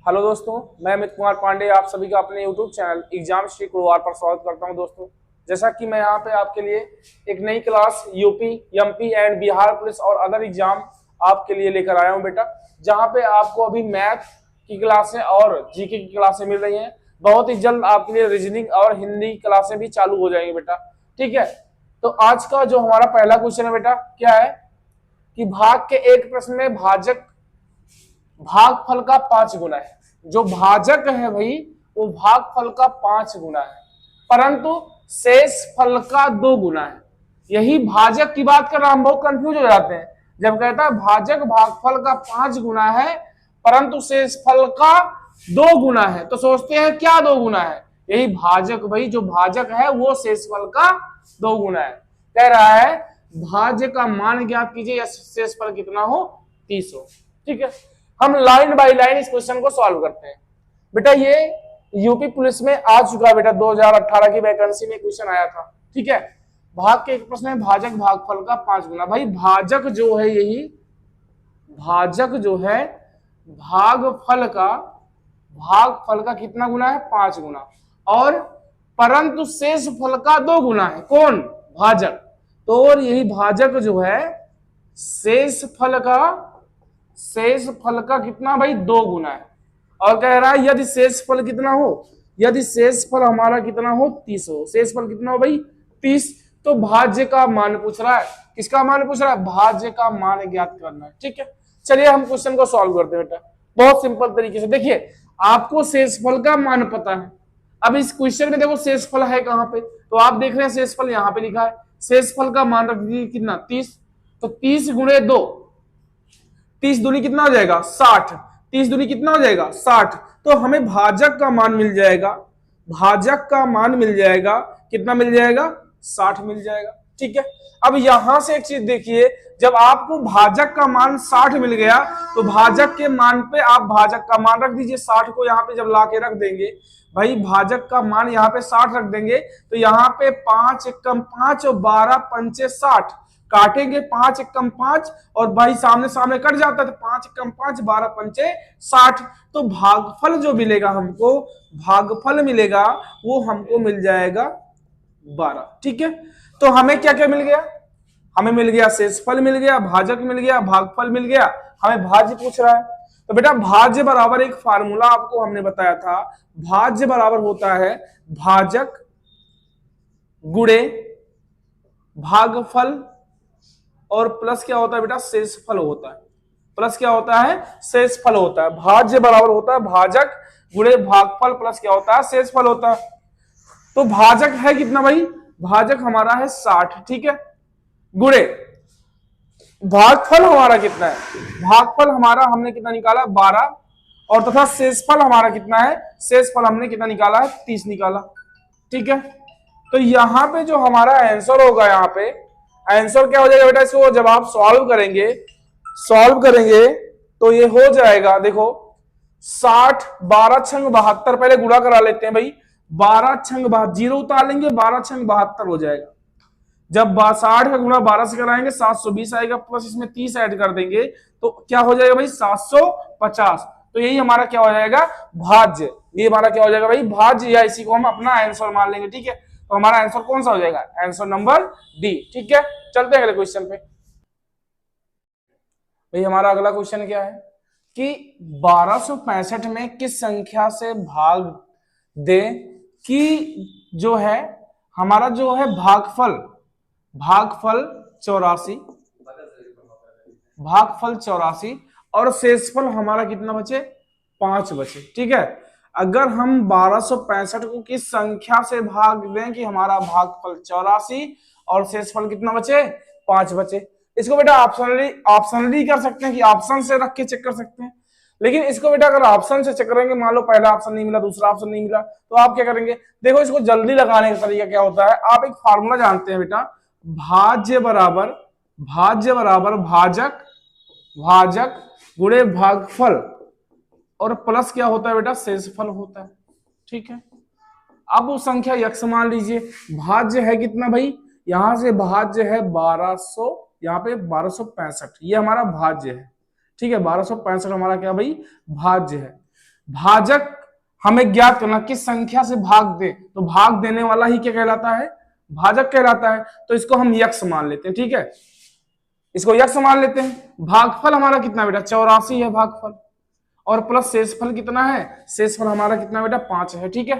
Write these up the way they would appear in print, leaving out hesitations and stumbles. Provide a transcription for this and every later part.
Hello दोस्तों, मैं अमित कुमार पांडे आप सभी का अपने YouTube channel exam Shri Kurwar पर स्वागत करता हूं। दोस्तों, जैसा कि मैं यहाँ पे आपके लिए एक नई class UP, MP and Bihar police और अदर एग्जाम आपके लिए लेकर आया हूं बेटा, जहां पे आपको अभी मैथ की क्लासें और जीके की क्लासें मिल रही हैं। बहुत ही जल्द आपके लिए रीजनिंग और हिंदी क्लासें भी चालू हो जाएंगी बेटा। ठीक है, तो आज का जो हमारा पहला क्वेश्चन है बेटा, क्या है कि भाग के एक प्रश्न में भागफल का 5 गुना है। जो भाजक है भाई, वो भागफल का 5 गुना है, परंतु शेष फल का 2 गुना है। यही भाजक की बात कर रहा, हम बहुत कंफ्यूज हो जाते हैं जब कहता है भाजक भागफल का 5 गुना है परंतु शेष फल का 2 गुना है, तो सोचते हैं क्या 2 गुना है। यही भाजक भाई, जो भाजक है वो शेष फल का 2 गुना है। कह रहा है भाज्य का मान ज्ञात कीजिए या शेष फल कितना हो, 30 हो। ठीक है, हम लाइन बाय लाइन इस क्वेश्चन को सॉल्व करते हैं बेटा। ये यूपी पुलिस में आ चुका है बेटा, 2018 की वैकेंसी में क्वेश्चन आया था। ठीक है, भाग के एक प्रश्न में भाजक भागफल का 5 गुना। भाई भाजक जो है, यही भाजक जो है भागफल का कितना गुना है, 5 गुना, और परंतु शेष फल का 2 गुना है। कौन? भाजक। तो और यही भाजक जो है शेष फल का कितना भाई, 2 गुना है। और कह रहा है यदि शेष फल कितना हो, यदि शेष फल हमारा कितना हो, 30 हो। शेष फल कितना हो भाई, 30। तो भाज्य का मान पूछ रहा है। किसका मान पूछ रहा है? भाज्य का मान ज्ञात करना है। ठीक है, चलिए हम क्वेश्चन को सॉल्व करते हैं बेटा, बहुत सिंपल तरीके से। देखिए, आपको शेष फल का मान पता है। अब इस क्वेश्चन में देखो शेष फल है कहां पे, तो आप देख रहे हैं शेष फल यहाँ पे लिखा है। शेष फल का मान रख दीजिए कितना, 30। तो 30 गुणे 2, 30 दूनी कितना हो जाएगा, 60। 30 दूनी कितना हो जाएगा, 60। तो हमें भाजक का मान मिल जाएगा, भाजक का मान मिल जाएगा, कितना मिल जाएगा, 60 मिल जाएगा। ठीक है, अब यहां से एक चीज देखिए, जब आपको भाजक का मान 60 मिल गया तो भाजक के मान पे आप भाजक का मान रख दीजिए। 60 को यहाँ पे जब ला के रख देंगे भाई, भाजक का मान यहाँ पे 60 रख देंगे, तो यहाँ पे 5 एकम 5 और 12 पंचे 60 काटेंगे, 5 एकम 5 और भाई सामने सामने कट जाता है, तो 5 एकम 5 12 पंचे 60। तो भागफल जो मिलेगा हमको, भागफल मिलेगा वो हमको मिल जाएगा 12। ठीक है, तो हमें क्या क्या मिल गया, हमें मिल गया शेषफल मिल गया, भाजक मिल गया, भागफल मिल गया। हमें भाज्य पूछ रहा है, तो बेटा भाज्य बराबर एक फार्मूला आपको हमने बताया था। भाज्य बराबर होता है भाजक गुणे भागफल और प्लस क्या होता है बेटा, शेषफल होता है। प्लस क्या होता है, शेषफल होता है। भाज्य बराबर होता है भाजक गुणे भागफल प्लस क्या होता है, शेषफल होता है। तो भाजक है कितना भाई, भाजक हमारा है 60। ठीक है, गुणे भागफल हमारा कितना है, भागफल हमारा हमने कितना निकाला, 12, और तथा शेषफल हमारा कितना है, शेषफल हमने कितना निकाला है, 30 निकाला। ठीक है, तो यहां पे जो हमारा आंसर होगा, यहाँ पे आंसर क्या हो जाएगा बेटा, इसको जब आप सॉल्व करेंगे तो ये हो जाएगा, देखो 60, 12 छंग 72, पहले गुणा करा लेते हैं भाई, 12 छंग 72, 0 उतार लेंगे, 12 छंग 72 हो जाएगा। जब 60 का गुणा 12 से कराएंगे 720 आएगा, प्लस इसमें 30 ऐड कर देंगे तो क्या हो जाएगा भाई, 750। तो यही हमारा क्या हो जाएगा, भाज्य। ये हमारा क्या हो जाएगा भाई, भाज्य, या इसी को हम अपना आंसर मान लेंगे। ठीक है, तो हमारा आंसर कौन सा हो जाएगा, आंसर नंबर डी। ठीक है, चलते हैं अगले क्वेश्चन पे। भाई हमारा अगला क्वेश्चन क्या है कि 1265 में किस संख्या से भाग दे कि जो है हमारा जो है भागफल 84 और शेषफल हमारा कितना बचे, 5 बचे। ठीक है, अगर हम 1265 को किस संख्या से भाग दें कि हमारा भागफल 84 और शेषफल कितना बचे, 5 बचे। इसको बेटा ऑप्शनली कर सकते हैं कि ऑप्शन से रख के चेक कर सकते हैं, लेकिन इसको बेटा अगर ऑप्शन से चेक करेंगे, मान लो पहला ऑप्शन नहीं मिला, दूसरा ऑप्शन नहीं मिला, तो आप क्या करेंगे, देखो इसको जल्दी लगाने का तरीका क्या होता है, आप एक फार्मूला जानते हैं बेटा, भाज्य बराबर भाजक गुणे भागफल और प्लस क्या होता है बेटा, शेषफल होता है। ठीक है, अब वो संख्या यक्ष मान लीजिए, भाज्य है कितना भाई, यहां से भाज्य है 1200, यहाँ पे 1265, ये हमारा भाज्य है। ठीक है, 1265 हमारा क्या भाई, भाज्य है। भाजक हमें ज्ञात करना, किस संख्या से भाग दे, तो भाग देने वाला ही क्या कहलाता है, भाजक कहलाता है। तो इसको हम यक्ष मान लेते हैं, ठीक है, इसको यक्ष मान लेते हैं। भागफल हमारा कितना बेटा 84 है भागफल, और प्लस शेषफल कितना है, शेषफल हमारा कितना बेटा 5 है, ठीक है।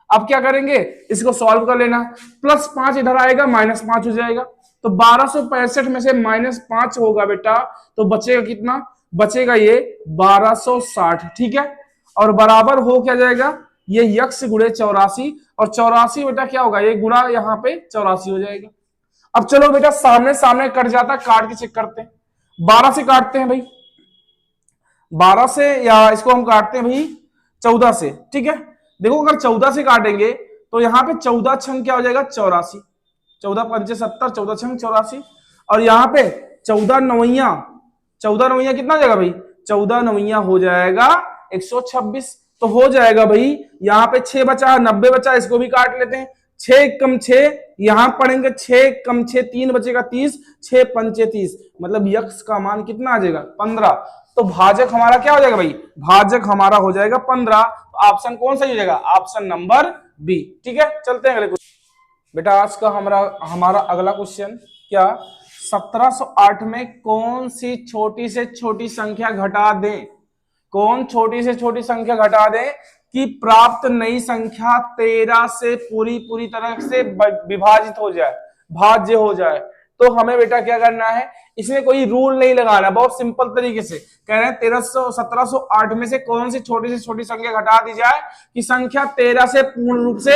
अब क्या करेंगे, इसको सॉल्व कर लेना, प्लस 5 इधर आएगा माइनस 5 हो जाएगा, तो 1265 में से माइनस 5 होगा बेटा, तो बचेगा कितना, बचेगा ये 1260, ठीक है। और बराबर हो क्या जाएगा, ये यक्ष गुणे 84, और 84 बेटा क्या होगा, ये गुणा यहाँ पे 84 हो जाएगा। अब चलो बेटा सामने सामने कट जाता, काट के चेक करते हैं, 12 से काटते हैं भाई, 12 से, या इसको हम काटते हैं भाई 14 से, ठीक है। देखो अगर 14 से काटेंगे तो यहाँ पे 14 छंग क्या हो जाएगा 84, 14 पंचे 70, 14 छंग 84, और यहाँ पे 14 नवैया, 14 नवैया कितना हो जाएगा भाई, 14 नवैया हो जाएगा 126, तो हो जाएगा भाई, यहाँ पे 6 बचा, 90 बचा, इसको भी काट लेते हैं, 6 कम 6, यहां पढ़ेंगे 6 कम 6 3 बचेगा 30, 6 पंचे 30, मतलब यक्ष का मान कितना आ जाएगा 15। तो भाजक हमारा क्या हो जाएगा भाई, भाजक हमारा हो जाएगा 15। तो ऑप्शन कौन सा हो जाएगा, ऑप्शन नंबर बी, ठीक है। चलते हैं अगले क्वेश्चन। बेटा आज का हमारा अगला क्वेश्चन क्या, 1708 में कौन सी छोटी से छोटी संख्या घटा दें, कौन छोटी से छोटी संख्या घटा दें कि प्राप्त नई संख्या 13 से पूरी तरह से विभाजित हो जाए, भाज्य हो जाए। तो हमें बेटा क्या करना है, इसमें कोई रूल नहीं लगाना, बहुत सिंपल तरीके से कह रहे हैं 1708 में से कौन सी छोटी से छोटी संख्या घटा दी जाए कि संख्या 13 से पूर्ण रूप से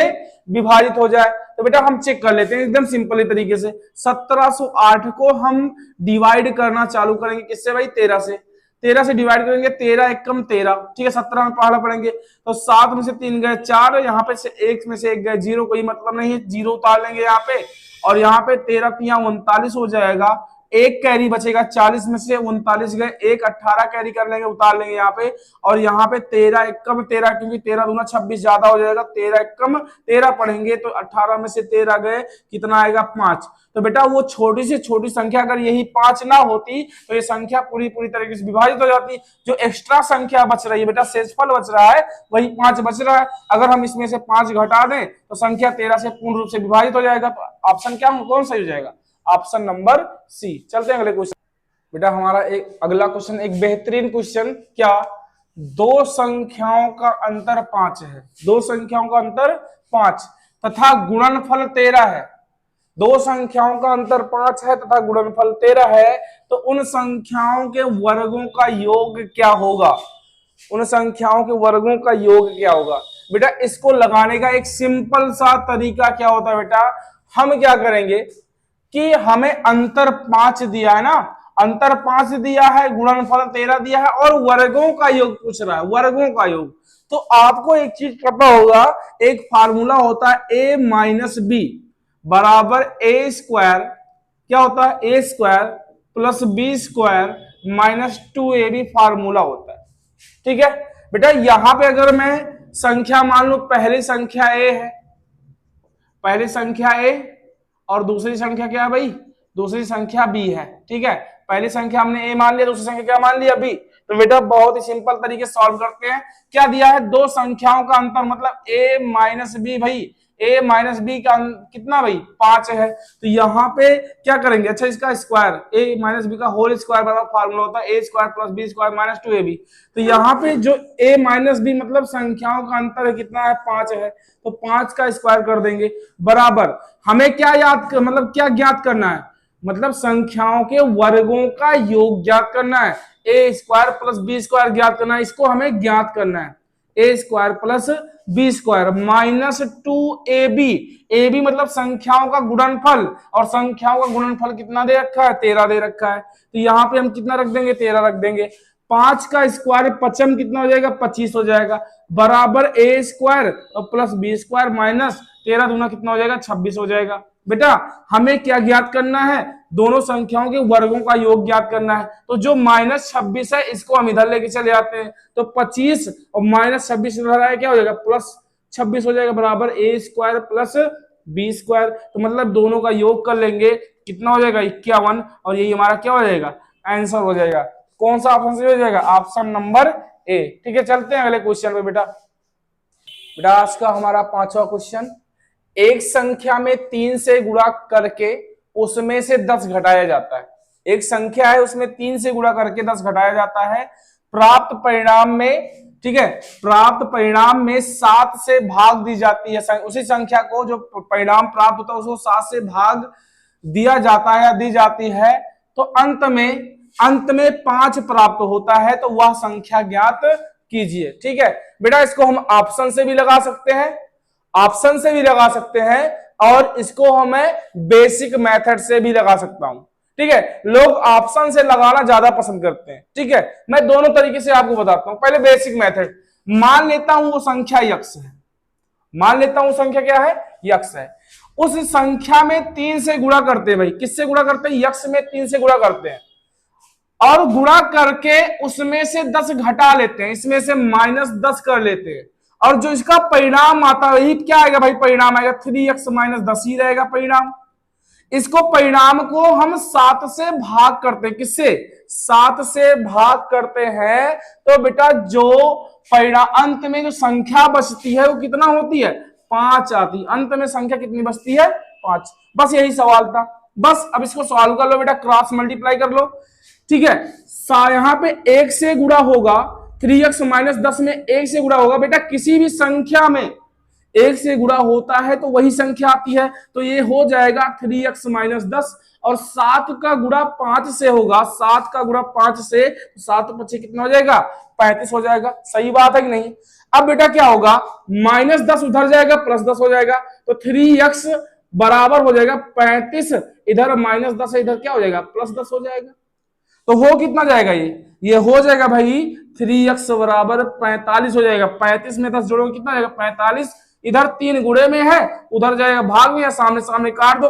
विभाजित हो जाए। तो बेटा हम चेक कर लेते हैं एकदम सिंपल तरीके से, 1708 को हम डिवाइड करना चालू करेंगे किससे भाई, 13 से, 13 से डिवाइड करेंगे, 13 एकम 13, ठीक है। 17 में पहला पढ़ेंगे तो 7 में से 3 गए 4, यहाँ पे से 1 में से 1 गए 0, कोई मतलब नहीं है, 0 उतार लेंगे यहाँ पे, और यहाँ पे 13 3 39 हो जाएगा, एक कैरी बचेगा, 40 में से 39 गए, 1 18 कैरी कर लेंगे, उतार लेंगे यहाँ पे, और यहाँ पे 13 एकम 13, क्योंकि 13 दूना 26 ज्यादा हो जाएगा, 13 एकम 13 पढ़ेंगे तो 18 में से 13 गए, कितना आएगा 5। तो बेटा वो छोटी से छोटी संख्या अगर यही 5 ना होती तो ये संख्या पूरी तरीके से विभाजित हो जाती। जो एक्स्ट्रा संख्या बच रही है बेटा, शेषफल बच रहा है, वही 5 बच रहा है, अगर हम इसमें से 5 घटा दें तो संख्या 13 से पूर्ण रूप से विभाजित हो जाएगा। तो ऑप्शन क्या कौन सही हो जाएगा, ऑप्शन नंबर सी। चलते हैं अगले क्वेश्चन। बेटा हमारा एक अगला क्वेश्चन एक बेहतरीन क्वेश्चन, क्या दो संख्याओं का अंतर 5 है, दो संख्याओं का अंतर 5 तथा गुणनफल 13 है, दो संख्याओं का अंतर 5 है तथा गुणनफल 13 है, तो उन संख्याओं के वर्गों का योग क्या होगा, उन संख्याओं के वर्गों का योग क्या होगा। बेटा इसको लगाने का एक सिंपल सा तरीका क्या होता है बेटा, हम क्या करेंगे कि हमें अंतर 5 दिया है ना, अंतर 5 दिया है, गुणनफल 13 दिया है, और वर्गों का योग पूछ रहा है, वर्गों का योग। तो आपको एक चीज पता होगा, एक फार्मूला होता है a माइनस बी बराबर ए स्क्वायर, क्या होता है A square plus B square minus 2ab formula होता है, ठीक है। बेटा यहां पे अगर मैं संख्या मान लू, पहली संख्या a है, पहली संख्या a, और दूसरी संख्या क्या है भाई, दूसरी संख्या b है, ठीक है। पहली संख्या हमने a मान लिया, दूसरी संख्या क्या मान लिया b। तो बेटा बहुत ही सिंपल तरीके से सॉल्व करते हैं, क्या दिया है, दो संख्याओं का अंतर मतलब a माइनस बी, भाई a माइनस बी का कितना भाई 5 है, तो यहाँ पे क्या करेंगे, अच्छा इसका स्क्वायर a माइनस बी का होल स्क्वायर बराबर फार्मूला होता है a square plus B square minus 2ab। तो यहाँ पे जो a माइनस बी मतलब संख्याओं का अंतर है कितना है 5 है, तो 5 का स्क्वायर कर देंगे, बराबर हमें क्या मतलब क्या ज्ञात करना है, मतलब संख्याओं के वर्गों का योग ज्ञात करना है, a square plus B square ज्ञात करना है, इसको हमें ज्ञात करना है, a square plus B square minus 2ab, ab मतलब संख्याओं का गुणनफल, और संख्याओं का गुणनफल कितना दे रखा है 13 दे रखा है, तो यहाँ पे हम कितना रख देंगे 13 रख देंगे, 5 का स्क्वायर पचम कितना हो जाएगा 25 हो जाएगा, बराबर a स्क्वायर और प्लस बी स्क्वायर माइनस 13 दूना कितना हो जाएगा 26 हो जाएगा। बेटा हमें क्या ज्ञात करना है, दोनों संख्याओं के वर्गों का योग ज्ञात करना है, तो जो माइनस 26 है इसको हम इधर लेके चले आते हैं, तो 25 और माइनस 26 इधर आया क्या हो जाएगा प्लस 26 हो जाएगा, बराबर a square plus B square, तो मतलब दोनों का योग कर लेंगे कितना हो जाएगा 51, और यही हमारा क्या हो जाएगा आंसर हो जाएगा। कौन सा ऑप्शन से हो जाएगा, ऑप्शन नंबर ए। ठीक है, चलते हैं अगले क्वेश्चन पे बेटा। बेटा आज का हमारा 5वां क्वेश्चन, एक संख्या में 3 से गुणा करके उसमें से 10 घटाया जाता है। एक संख्या है उसमें 3 से गुणा करके 10 घटाया जाता है। प्राप्त परिणाम में, ठीक है, प्राप्त परिणाम में 7 से भाग दी जाती है। उसी संख्या को जो परिणाम प्राप्त होता है उसको 7 से भाग दिया जाता है या दी जाती है, तो अंत में 5 प्राप्त होता है, तो वह संख्या ज्ञात कीजिए। ठीक है बेटा, इसको हम ऑप्शन से भी लगा सकते हैं, ऑप्शन से भी लगा सकते हैं, और इसको हमें बेसिक मेथड से भी लगा सकता हूं। ठीक है, लोग ऑप्शन से लगाना ज्यादा पसंद करते हैं। ठीक है, मैं दोनों तरीके से आपको बताता हूं। पहले बेसिक मेथड, मान लेता हूं वो संख्या यक्स है, मान लेता हूं संख्या क्या है, यक्स है। उस संख्या में 3 से गुणा करते हैं। भाई किससे गुणा करते हैं, यक्स में 3 से गुणा करते हैं, और गुणा करके उसमें से 10 घटा लेते हैं, इसमें से -10 कर लेते हैं, और जो इसका परिणाम आता है वही क्या आएगा भाई, परिणाम आएगा 3x - 10 ही रहेगा परिणाम। इसको परिणाम को हम 7 से भाग करते हैं, किससे, 7 से भाग करते हैं, तो बेटा जो परिणाम अंत में जो संख्या बचती है वो कितना होती है, 5 आती। अंत में संख्या कितनी बचती है, 5। बस यही सवाल था। बस अब इसको सॉल्व कर लो बेटा, क्रॉस मल्टीप्लाई कर लो। ठीक है, यहां पे 1 से गुणा होगा, 3x - 10 में 1 से गुणा होगा। बेटा किसी भी संख्या में 1 से गुणा होता है तो वही संख्या आती है, तो ये हो जाएगा 3x - 10, और 7 का गुणा 5 से होगा, 7 का गुणा 5 से, 7 × 5 कितना हो जाएगा, 35 हो जाएगा। सही बात है कि नहीं। अब बेटा क्या होगा, -10 उधर जाएगा, +10 हो जाएगा, तो 3x बराबर हो जाएगा 35, इधर -10 है, इधर क्या हो जाएगा, +10 हो जाएगा। तो हो कितना जाएगा, ये हो जाएगा भाई 3x बराबर 45 हो जाएगा। 35 में 10 जोड़ोगे कितना जाएगा, 45। इधर 3 गुणे में है, उधर जाएगा भाग में, या सामने सामने काट दो,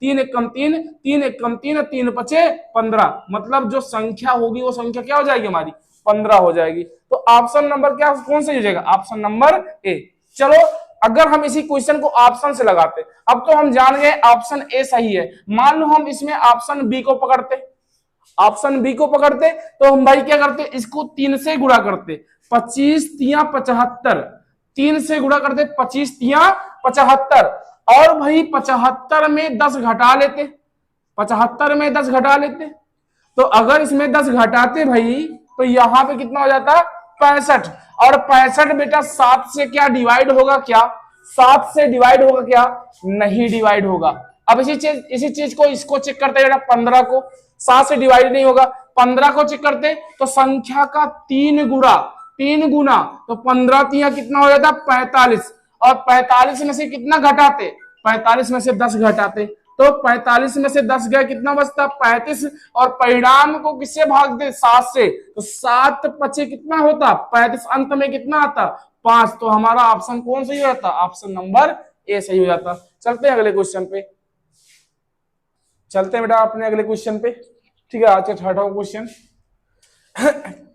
3 × 1 = 3, 3 × 1 = 3, 3 × 5 = 15। मतलब जो संख्या होगी वो संख्या क्या हो जाएगी हमारी, 15 हो जाएगी। तो ऑप्शन नंबर क्या, कौन सा हो जाएगा, ऑप्शन नंबर ए। चलो अगर हम इसी क्वेश्चन को ऑप्शन से लगाते, अब तो हम जान गए ऑप्शन ए सही है। मान लो हम इसमें ऑप्शन बी को पकड़ते, ऑप्शन बी को पकड़ते, तो हम भाई क्या करते, इसको 3 से गुणा करते, 25 × 3 = 75, 3 से गुणा करते 25 × 3 = 75, और भाई 75 में 10 घटा लेते, 75 में 10 घटा लेते। तो अगर इसमें 10 घटाते भाई, तो यहां पे कितना हो जाता, 65, और 65 बेटा 7 से क्या डिवाइड होगा, क्या 7 से डिवाइड होगा, क्या नहीं डिवाइड होगा। अब इसी चीज को इसको चेक करते बेटा, 15 को 7 से डिवाइड नहीं होगा, 15 को चेक करते, तो संख्या का 3 गुना, तो 15 × 3 कितना हो जाता, 45, और 45 में से कितना घटाते, 45 में से 10 घटाते, तो 45 में से 10 गए, कितना बचता, 35, और परिणाम को किससे भाग दे, 7 से, तो 7 × 5 कितना होता, 35, अंत में कितना आता, 5। तो हमारा ऑप्शन कौन सही हो जाता, ऑप्शन नंबर ए सही हो जाता। चलते हैं अगले क्वेश्चन पे, चलते हैं बेटा अपने अगले क्वेश्चन पे। ठीक है, आज का 6वां क्वेश्चन,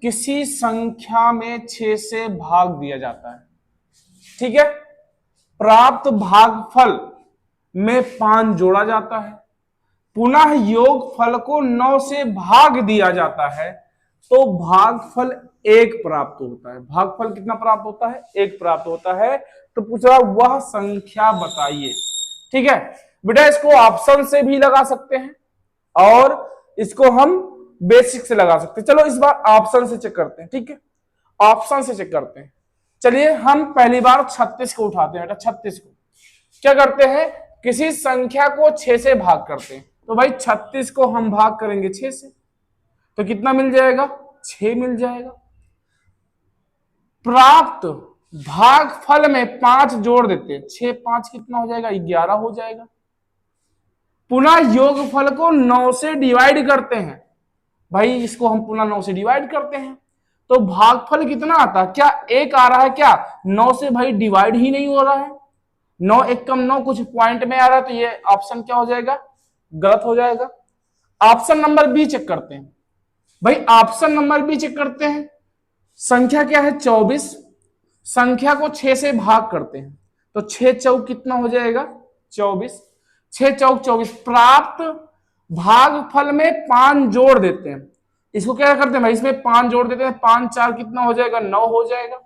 किसी संख्या में 6 से भाग दिया जाता है। ठीक है, प्राप्त भागफल में 5 जोड़ा जाता है, पुनः योगफल को 9 से भाग दिया जाता है, तो भागफल 1 प्राप्त होता है। भागफल कितना प्राप्त होता है, 1 प्राप्त होता है। तो पूछा वह संख्या बताइए। ठीक है बेटा, इसको ऑप्शन से भी लगा सकते हैं और इसको हम बेसिक से लगा सकते हैं। चलो इस बार ऑप्शन से चेक करते हैं। ठीक है, ऑप्शन से चेक करते हैं। चलिए हम पहली बार 36 को उठाते हैं बेटा। 36 को क्या करते हैं, किसी संख्या को 6 से भाग करते हैं। तो भाई 36 को हम भाग करेंगे 6 से, तो कितना मिल जाएगा, 6 मिल जाएगा। प्राप्त भागफल में 5 जोड़ देते हैं, 6 × 5 कितना हो जाएगा, 11 हो जाएगा। पुनः योगफल को 9 से डिवाइड करते हैं। भाई इसको हम पुनः 9 से डिवाइड करते हैं, तो भागफल कितना आता है, क्या 1 आ रहा है, क्या 9 से भाई डिवाइड ही नहीं हो रहा है। 9 × 1 = 9 कुछ पॉइंट में आ रहा है, तो ये ऑप्शन क्या हो जाएगा, गलत हो जाएगा। ऑप्शन नंबर बी चेक करते हैं। भाई ऑप्शन नंबर बी चेक करते हैं। संख्या क्या है, 24, संख्या को 6 से भाग करते हैं, तो 6 × 4 कितना हो जाएगा, 24, 6 × 4 = 24। प्राप्त भागफल में 5 जोड़ देते हैं, इसको क्या करते हैं भाई, इसमें 5 जोड़ देते हैं, 5 4 कितना हो जाएगा, 9 हो जाएगा।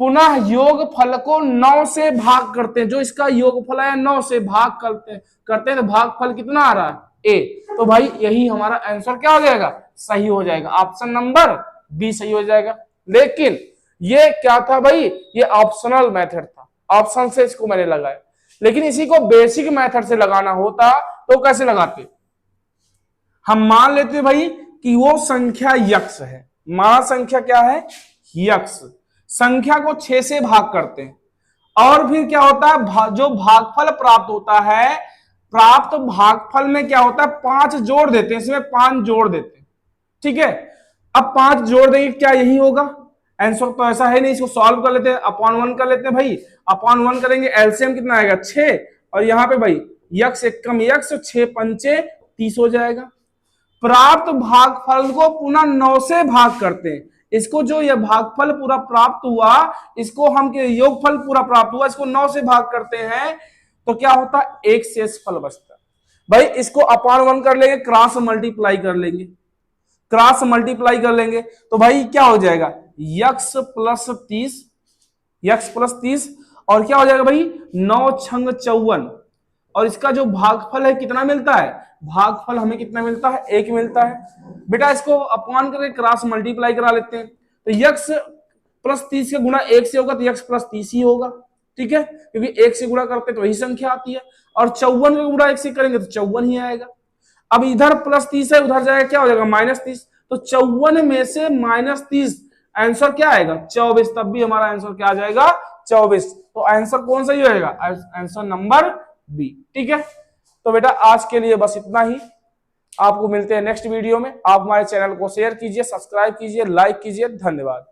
पुनः योगफल को 9 से भाग करते हैं, जो इसका योगफल है 9 से भाग करते हैं तो भागफल कितना आ रहा है, ए। तो भाई यही हमारा आंसर क्या हो जाएगा, सही हो जाएगा, ऑप्शन नंबर बी सही हो जाएगा। लेकिन ये क्या था भाई, ये ऑप्शनल मेथड था, ऑप्शन से इसको मैंने लगाया। लेकिन इसी को बेसिक मेथड से लगाना होता तो कैसे लगाते, हम मान लेते भाई कि वो संख्या यक्ष है, माना संख्या क्या है, यक्ष, संख्या को 6 से भाग करते हैं और फिर क्या होता है, जो भागफल प्राप्त होता है, प्राप्त भागफल में क्या होता है, 5 जोड़ देते हैं, इसमें 5 जोड़ देते हैं, ठीक है। अब 5 जोड़ देंगे, क्या यही होगा आंसर, तो ऐसा है नहीं, इसको सॉल्व कर लेते हैं, अपॉन 1 कर लेते हैं भाई, अपॉन 1 करेंगे, एलसीएम कितना आएगा 6, और यहाँ पे भाई यक्ष एक कम यक्ष, 6 पंचे 30 हो जाएगा। प्राप्त भागफल को पुनः 9 से भाग करते हैं, इसको जो यह भागफल पूरा प्राप्त हुआ, इसको हम के योगफल पूरा प्राप्त हुआ, इसको 9 से भाग करते हैं तो क्या होता है, एक शेषफल बचता है। भाई इसको अपॉन 1 कर लेंगे, क्रॉस मल्टीप्लाई कर लेंगे, क्रॉस मल्टीप्लाई कर लेंगे तो भाई क्या हो जाएगा, यक्ष प्लस 30, यक्ष प्लस 30, और क्या हो जाएगा भाई 9 छंग 54, और इसका जो भागफल है कितना मिलता है, भागफल हमें कितना मिलता है, 1 मिलता है। बेटा इसको अपॉन करके क्रॉस मल्टीप्लाई करा लेते हैं, तो यक्ष प्लस 30 का गुणा 1 से होगा तो यक्ष प्लस 30 ही होगा, ठीक है, क्योंकि 1 से गुणा करते तो वही संख्या आती है, और 54 का गुणा 1 से करेंगे तो 54 ही आएगा। अब इधर प्लस 30 है, उधर जाएगा क्या हो जाएगा माइनस 30, तो 54 में से माइनस 30, आंसर क्या आएगा 24, तब भी हमारा आंसर क्या आ जाएगा 24, तो आंसर कौन सही होएगा, आंसर नंबर बी, ठीक है। तो बेटा आज के लिए बस इतना ही, आपको मिलते हैं नेक्स्ट वीडियो में। आप हमारे चैनल को शेयर कीजिए, सब्सक्राइब कीजिए, लाइक कीजिए, धन्यवाद।